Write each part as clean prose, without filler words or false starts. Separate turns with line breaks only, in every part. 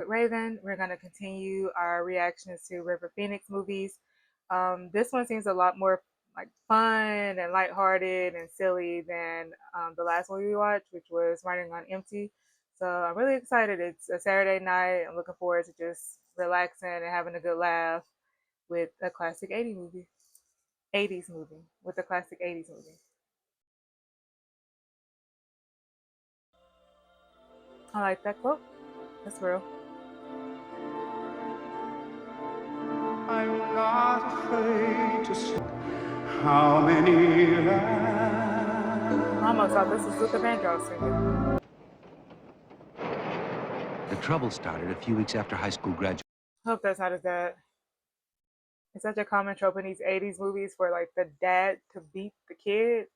with Raven. We're going to continue our reactions to River Phoenix movies. This one seems a lot more like fun and lighthearted and silly than the last movie we watched, which was Running on Empty. So I'm really excited. It's a Saturday night. I'm looking forward to just relaxing and having a good laugh with a classic 80s movie. 80s movie with a classic 80s movie. I like that quote. That's real.
I'm not afraid to say how many lives.
I almost thought this was Luther Vandross singing.
The trouble started a few weeks after high school graduation.
Hope that's not his dad. It's such a common trope in these 80s movies for like the dad to beat the kid.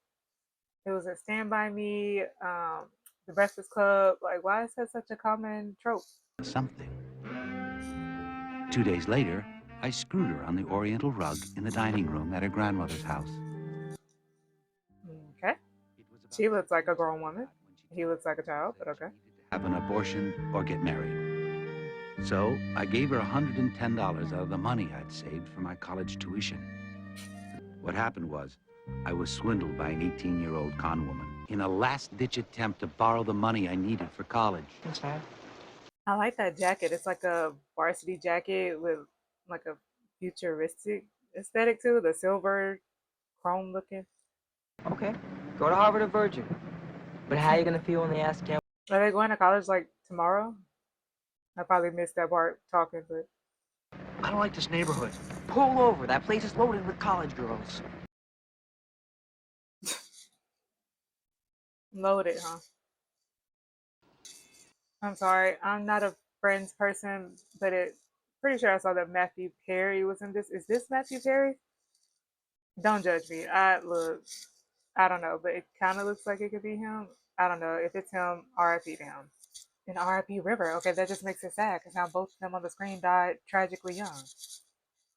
It was a Stand By Me, The Breakfast Club. Like, why is that such a common trope?
Something. 2 days later, I screwed her on the oriental rug in the dining room at her grandmother's house.
Okay. She looks like a grown woman. He looks like a child, but okay.
Have an abortion or get married. So I gave her $110 out of the money I'd saved for my college tuition. What happened was, I was swindled by an 18-year-old con woman in a last-ditch attempt to borrow the money I needed for college.
I like that jacket. It's like a varsity jacket with like a futuristic aesthetic too. The silver chrome looking.
Okay, go to Harvard or Virgin. But how are you gonna feel when they ask you?
Are they going to college like tomorrow? I probably missed that part talking, but
I don't like this neighborhood. Pull over. That place is loaded with college girls.
loaded, huh? I'm sorry, I'm not a Friends person, but pretty sure I saw that Matthew Perry was in this. Is this Matthew Perry? Don't judge me. I don't know, but it kind of looks like it could be him. I don't know. If it's him, RIP to him. And RIP River. Okay, that just makes it sad because now both of them on the screen died tragically young.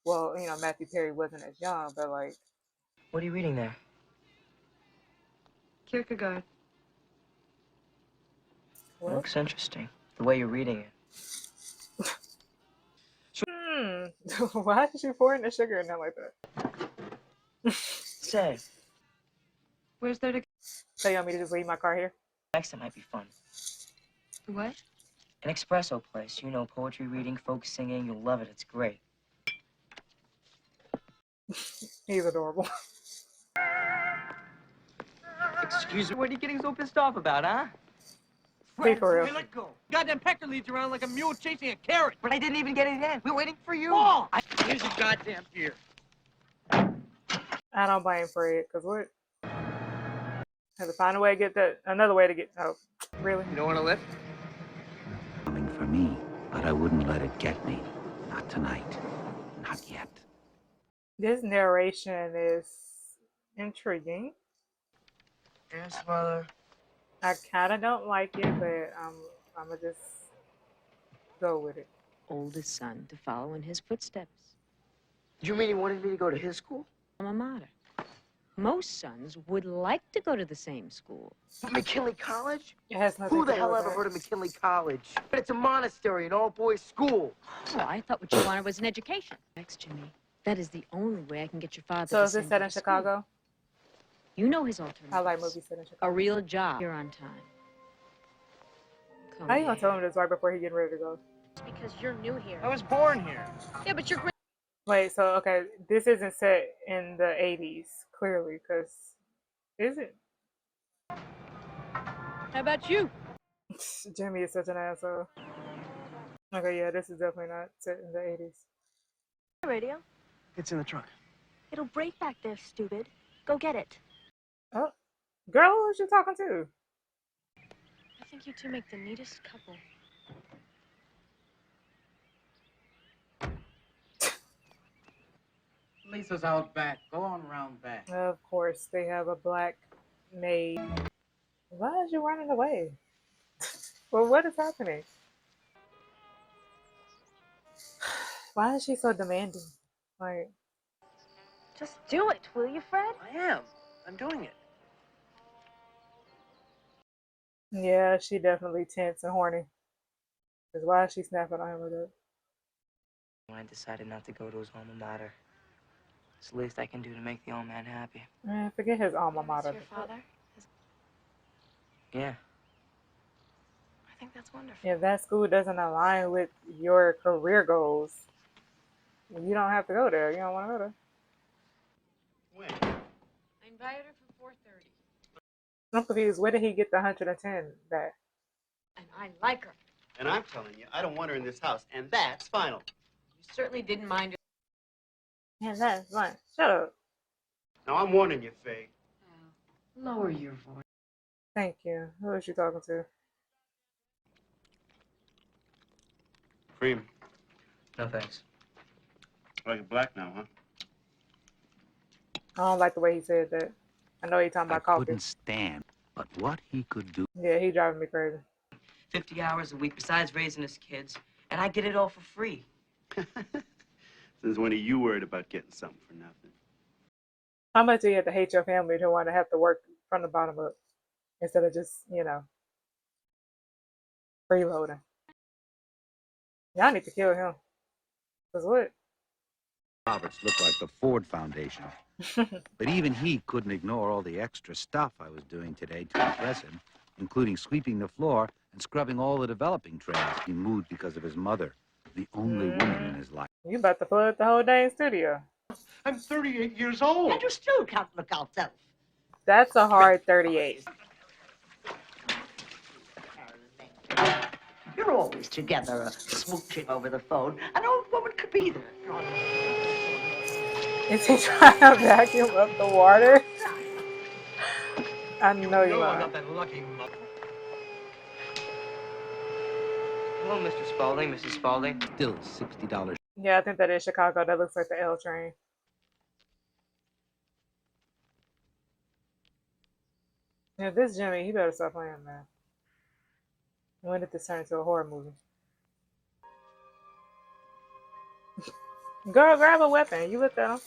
Well, you know, Matthew Perry wasn't as young, but like.
What are you reading there?
Kierkegaard.
It looks interesting. The way you're reading it.
Why did you pour in the sugar in there like that?
Say,
Where's there to...
So you want me to just leave my car here?
next time might be fun.
What?
An espresso place. You know, poetry reading, folk singing. You'll love it. It's great.
He's adorable.
Excuse me. What are you getting so pissed off about, huh?
Be for real.
Hey, let go. Goddamn pecker leads around like a mule chasing a carrot.
But I didn't even get it in. We're waiting for you.
Oh, here's your goddamn beer.
I don't blame Fred, because what? Have to find a way to get that, another way to get, oh, really?
You don't want to lift?
Coming for me, but I wouldn't let it get me. Not tonight. Not yet.
This narration is intriguing.
Yes, Mother.
I kind of don't like it, but I'm going to just go with it.
Oldest son to follow in his footsteps.
You mean he wanted me to go to his school?
Alma mater. Most sons would like to go to the same school.
But McKinley College?
It has nothing
Who
to
the
do
hell
with
ever
that.
heard of McKinley College? But it's a monastery, an all-boys school.
Oh, I thought what you wanted was an education. Next, Jimmy. That is the only way I can get your father
So
to
is this
send
set
you
in
to school.
Chicago?
You know his alternative.
I like movies set in
A
Chicago.
real job. You're on time. Come
How you going to
here.
tell him this right before he getting ready to go?
Because you're new here.
I was born here.
Yeah, but you're great.
Wait, so, okay, this isn't set in the 80s, clearly, because, is it?
How about you?
Jimmy is such an asshole. Okay, yeah, this is definitely not set in the 80s.
Radio.
It's in the trunk.
It'll break back there, stupid. Go get it.
Oh, girl, who was you talking to?
I think you two make the neatest couple.
Lisa's out back. Go on around back.
Of course, they have a black maid. Why is you running away? Well, what is happening? Why is she so demanding? Like,
Just do it, will you, Fred?
I am. I'm doing it.
yeah, she definitely tense and horny. Because why is she snapping on him with it?
When I decided not to go to his alma mater. It's the least I can do to make the old man happy.
Man, forget his alma
You miss
mater.
your father?
Yeah.
I think that's wonderful.
If that school doesn't align with your career goals, you don't have to go there. You don't want to go there.
When?
I invited her for 4:30.
I'm confused. Where did he get the 110 back?
And I like her.
And I'm telling you, I don't want her in this house, and that's final.
You certainly didn't mind her.
Man, that's fine. Shut up.
Now, I'm warning you, Faye.
Lower your voice.
Thank you. Who is she talking to?
Cream.
No thanks.
Like it black now, huh?
I don't like the way he said that. I know he talking
I
about coffee.
couldn't stand, but what he could do.
Yeah, he driving me crazy.
50 hours a week besides raising his kids, and I get it all for free.
Since when are you worried about getting something for nothing?
How much do you have to hate your family to want to have to work from the bottom up instead of just, freeloading? Y'all need to kill him. Cause what?
Roberts looked like the Ford Foundation. But even he couldn't ignore all the extra stuff I was doing today to impress him, including sweeping the floor and scrubbing all the developing trays. He moved because of his mother, the only woman in his life.
You about to flood the whole dang studio.
I'm 38 years old.
And you still can't look out self.
That's a hard 38.
You're always together, smooching over the phone. An old woman could be there.
Is he trying to vacuum up the water? I know you
I'm
are.
not that lucky, mother.
Hello, Mr. Spaulding, Mrs. Spaulding.
Still $60.
Yeah, I think that is Chicago. That looks like the L train. Yeah, this Jimmy, he better stop playing, man. When did this turn into a horror movie? Girl, grab a weapon. You looked at him.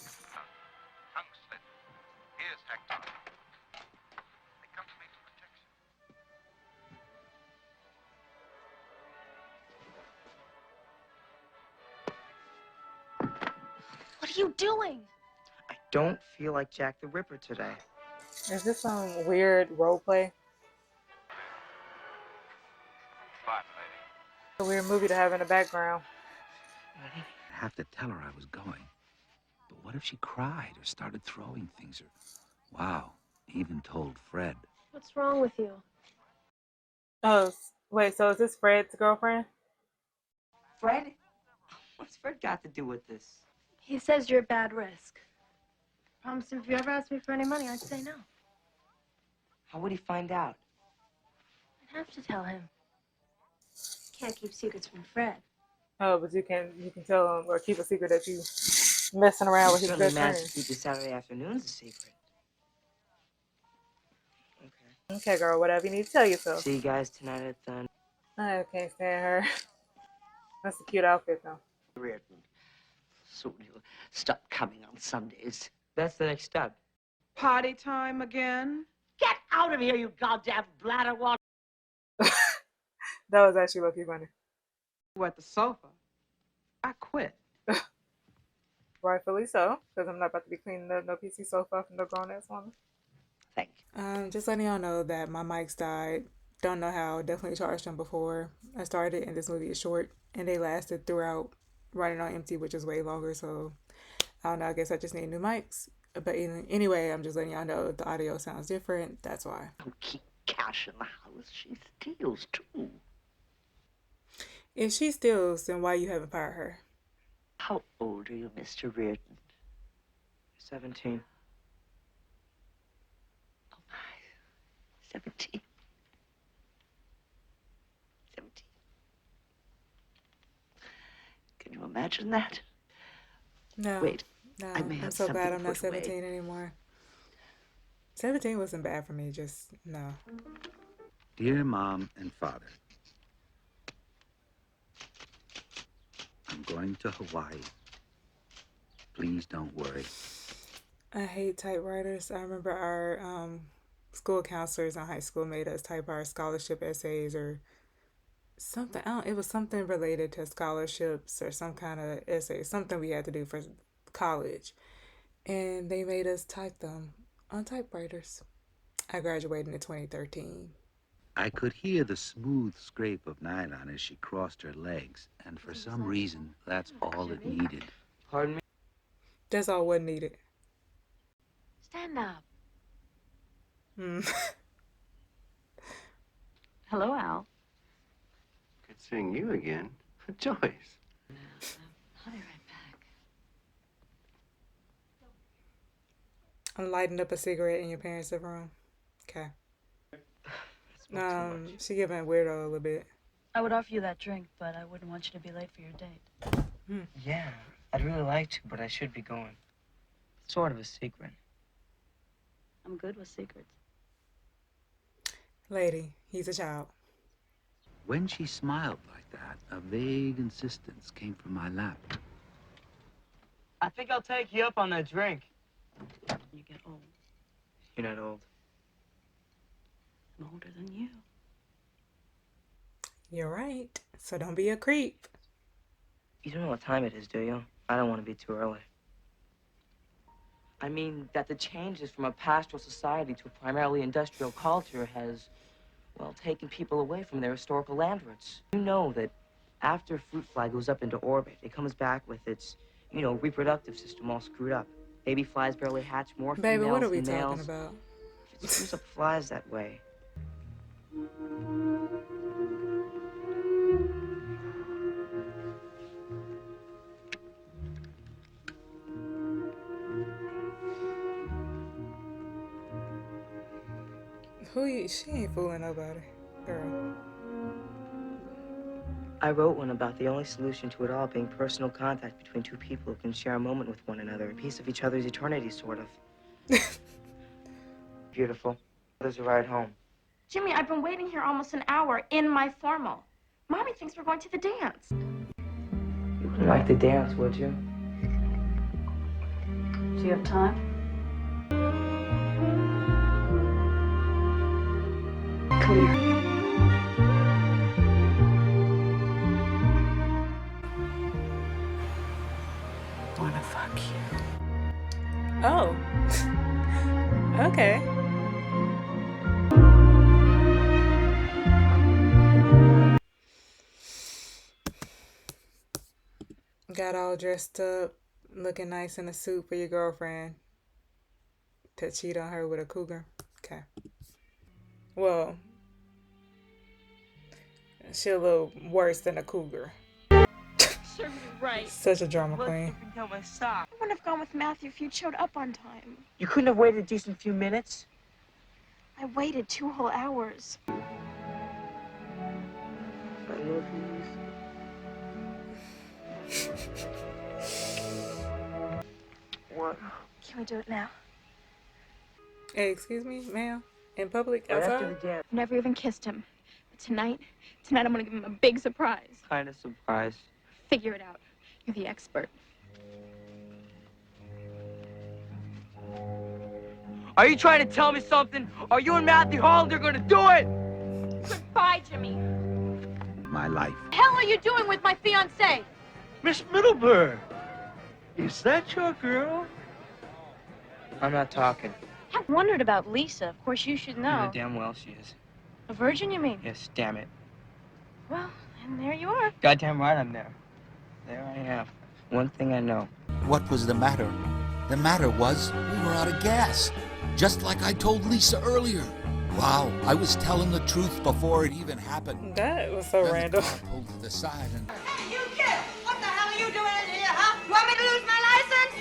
Here's Hector. They come to me for protection.
What are you doing?
I don't feel like Jack the Ripper today.
Is this some weird role play? A weird movie to have in the background.
I have to tell her I was going. But what if she cried or started throwing things or... Wow, even told Fred.
What's wrong with you?
Oh, wait, so is this Fred's girlfriend?
Fred? What's Fred got to do with this?
He says you're a bad risk. Promised him if you ever asked me for any money, I'd say no.
How would he find out?
I'd have to tell him. Can't keep secrets from Fred.
Oh, but you can tell him or keep a secret that you messing around with his
Certainly
best friend.
managed to keep his Saturday afternoons a secret. Okay.
Okay, girl, whatever you need to tell yourself.
See you guys tonight at the...
I can't stand her. That's a cute outfit, though.
Reardon. Soon you'll stop coming on Sundays.
That's the next step.
Party time again?
Get out of here, you goddamn bladderwater.
That was actually low-key funny.
At the sofa. I quit.
Rightfully so, because I'm not about to be cleaning up no PC sofa from no grown-ass woman.
Thank you.
Just letting y'all know that my mics died. Don't know how. Definitely charged them before. I started, and this movie is short, and they lasted throughout running on empty, which is way longer. So I don't know. I guess I just need new mics. But anyway, I'm just letting y'all know if the audio sounds different. That's why.
Don't keep cash in the house. She steals too.
If she steals, then why you haven't fired her?
How old are you, Mr. Reardon?
17.
Oh my. 17. 17. Can you imagine that?
No.
Wait.
No.
I may
I'm
have
so glad
something
I'm not
put away.
17 anymore. 17 wasn't bad for me. Just no.
Dear Mom and Father, I'm going to Hawaii. Please don't worry.
I hate typewriters. I remember our school counselors in high school made us type our scholarship essays or something. I don't, it was something related to scholarships or some kind of essay, something we had to do for college, and they made us type them on typewriters. I graduated in 2013.
I could hear the smooth scrape of nylon as she crossed her legs, and for some reason, that's all it needed.
Pardon me?
That's all what needed.
Stand up.
Hmm.
Hello, Al.
Good seeing you again. Joyce.
I'll be right back.
I'm lighting up a cigarette in your parents' room. Okay. She giving weirdo a little bit.
I would offer you that drink, but I wouldn't want you to be late for your date.
Yeah, I'd really like to, but I should be going. It's sort of a secret.
I'm good with secrets.
Lady, he's a child.
When she smiled like that, a vague insistence came from my lap.
I think I'll take you up on that drink.
You get old.
You're not old.
I'm older than you.
You're right. So don't be a creep.
You don't know what time it is, do you? I don't want to be too early. I mean that the changes from a pastoral society to a primarily industrial culture has, well, taken people away from their historical land roots. You know that after fruit fly goes up into orbit, it comes back with its, reproductive system all screwed up. Baby flies barely hatch, more
Baby, what are
females
we
than
talking
males.
about?
If it screws up flies that way.
She ain't fooling nobody. Girl.
I wrote one about the only solution to it all being personal contact between two people who can share a moment with one another, a piece of each other's eternity, sort of. Beautiful. There's a ride home.
Jimmy, I've been waiting here almost an hour in my formal. Mommy thinks we're going to the dance.
You wouldn't like to dance, would you?
Do you have time? Come here.
Wanna fuck you. Oh. Okay. Got all dressed up, looking nice in a suit for your girlfriend to cheat on her with a cougar. Okay. Well, she a little worse than a cougar.
Serves you right.
Such a drama
Let's
queen.
tell my sock.
I wouldn't have gone with Matthew if you'd showed up on time.
You couldn't have waited a decent few minutes?
I waited 2 whole hours.
I love these. What?
Can we do it now?
Hey, excuse me, ma'am? In public,
Right after
outside?
the dance.
I've never even kissed him. But tonight I'm gonna give him a big surprise.
Kind of surprised.
Figure it out. You're the expert.
Are you trying to tell me something? Are you and Matthew Hollander gonna do it?
Goodbye, Jimmy.
My life.
What the hell are you doing with my fiancé?
Miss Middleburg. Is that your girl?
I'm not talking.
I've wondered about Lisa. Of course, you should
You
know.
know damn well she is.
A virgin, you mean?
Yes, damn it.
Well, and there you are.
Goddamn right I'm there. There I am. One thing I know.
What was the matter? The matter was we were out of gas. Just like I told Lisa earlier. Wow, I was telling the truth before it even happened.
That was so
Then
random.
The car pulled to the side and...
Hey, you kid! What the hell are you doing in here, huh? You want me to lose my license?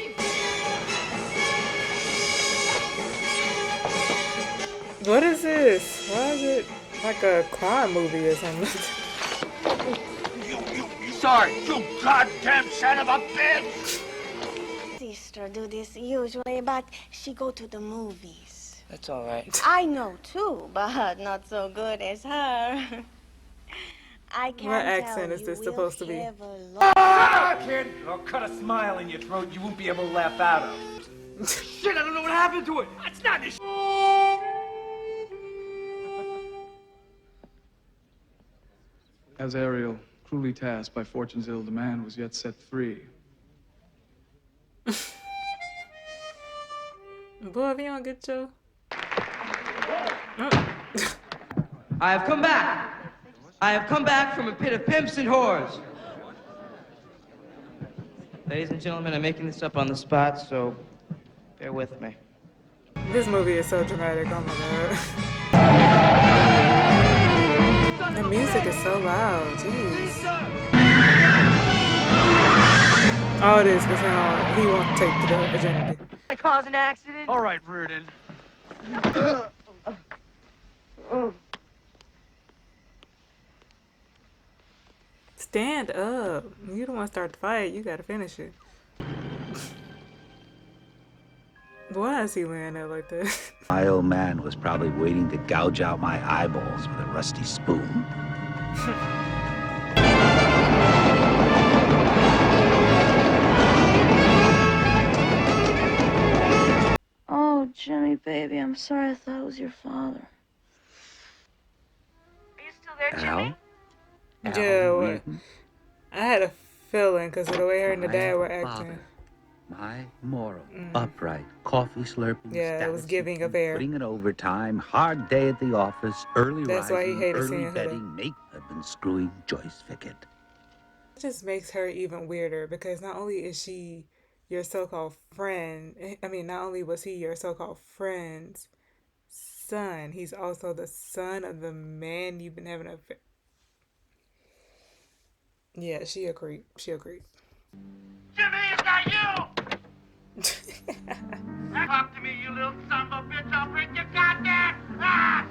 What is this? Why is it like a crime movie or something?
Sorry, you goddamn son of a bitch!
Sister do this usually, but she go to the movies.
That's all right.
I know too, but not so good as her. I can't
What accent
tell
is
you
this
we'll
supposed to be?
have a
Ah, kid! I'll cut a smile in your throat you won't be able to laugh out of.
Shit, I don't know what happened to it! That's not this.
As Ariel, cruelly tasked by fortune's ill demand, was yet set free.
Boy, if you don't get your...
I have come back. I have come back from a pit of pimps and whores. Ladies and gentlemen, I'm making this up on the spot, so bear with me.
This movie is so dramatic. Oh my god. The music is so loud. Jeez. All this because he won't take the girl virginity.
I caused an accident?
All right, Reardon.
Stand up. You don't want to start the fight. You gotta finish it. Why is he laying there like that?
My old man was probably waiting to gouge out my eyeballs with a rusty spoon.
Oh, Jimmy, baby, I'm sorry. I thought it was your father.
Are you still there,
Al?
Jimmy?
Yeah,
Al
what?
Reardon?
I had a feeling because of the way her and the
My
dad were acting.
father. My moral, upright, coffee slurping,
Yeah, it was
status
giving
seeking,
affair.
putting in overtime, hard day at the office, early
That's why he
rising,
hated
early
seeing her, though.
betting, make have been screwing Joyce Fickett.
It just makes her even weirder because not only is she your so-called friend, I mean, not only was he your so-called friend's son, he's also the son of the man you've been having a... Yeah, she a creep. She a creep.
Jimmy, is that you? Talk to me, you little son of a bitch. I'll break your goddamn ass!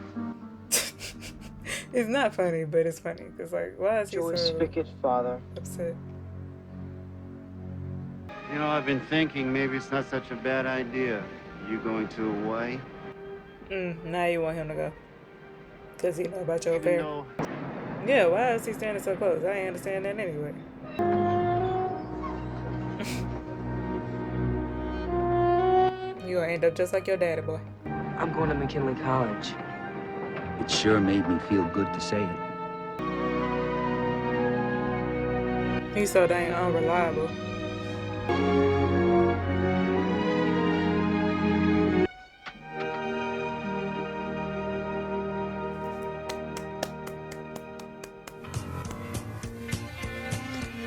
It's not funny, but it's funny. Because, like, why is he
Joyce
so
Fickett, father.
upset?
You know, I've been thinking maybe it's not such a bad idea. You going to Hawaii?
Now you want him to go. Because he know about your
Even
affair.
though
Yeah, why is he standing so close? I ain't understand that anyway. You gonna end up just like your daddy, boy.
I'm going to McKinley College.
It sure made me feel good to say it.
He's so dang unreliable.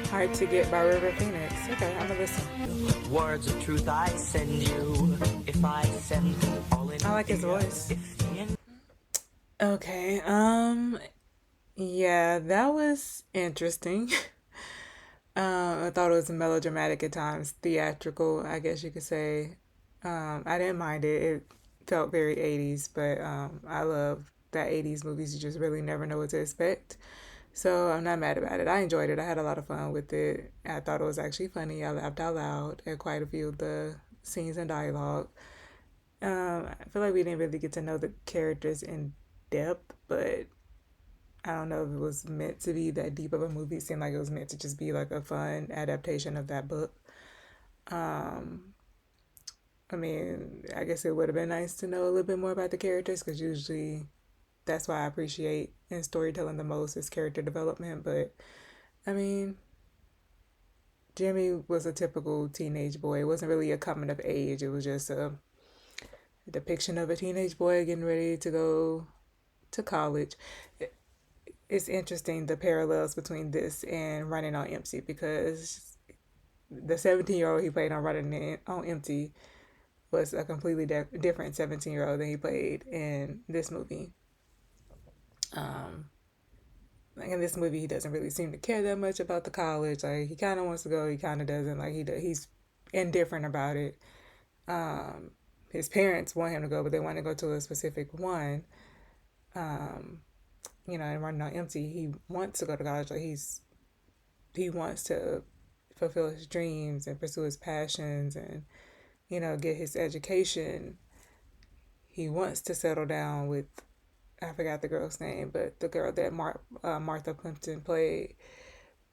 Hard to Get by River Phoenix. Okay, I'm gonna listen.
Words of truth I send you. If I send all in
I like his voice. Okay, yeah, that was interesting. I thought it was melodramatic at times, theatrical, I guess you could say. I didn't mind it. It felt very 80s, but I love that 80s movies. You just really never know what to expect. So I'm not mad about it. I enjoyed it. I had a lot of fun with it. I thought it was actually funny. I laughed out loud at quite a few of the scenes and dialogue. I feel like we didn't really get to know the characters in depth, but I don't know if it was meant to be that deep of a movie. It seemed like it was meant to just be like a fun adaptation of that book. I mean, I guess it would have been nice to know a little bit more about the characters because usually that's why I appreciate in storytelling the most is character development. But I mean, Jimmy was a typical teenage boy. It wasn't really a coming of age. It was just a depiction of a teenage boy getting ready to go to college. It's interesting the parallels between this and Running on Empty because the 17-year-old he played on Running on Empty was a completely different 17-year-old than he played in this movie. Like in this movie, he doesn't really seem to care that much about the college. Like he kind of wants to go, he kind of doesn't. Like he's indifferent about it. His parents want him to go, but they want to go to a specific one. And Running on Empty, he wants to go to college. Like he wants to fulfill his dreams and pursue his passions and get his education. He wants to settle down with, I forgot the girl's name, but the girl that Martha Plimpton played.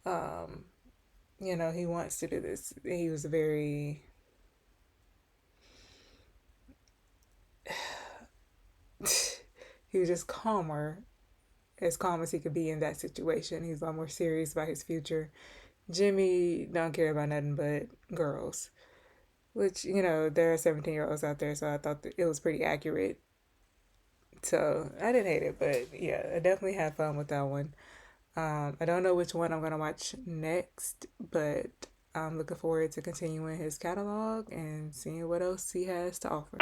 He wants to do this. He was very he was just calmer as calm as he could be in that situation. He's a lot more serious about his future. Jimmy don't care about nothing but girls, which, you know, there are 17-year-olds out there, so I thought that it was pretty accurate. So I didn't hate it, but yeah, I definitely had fun with that one. I don't know which one I'm gonna watch next, but I'm looking forward to continuing his catalog and seeing what else he has to offer.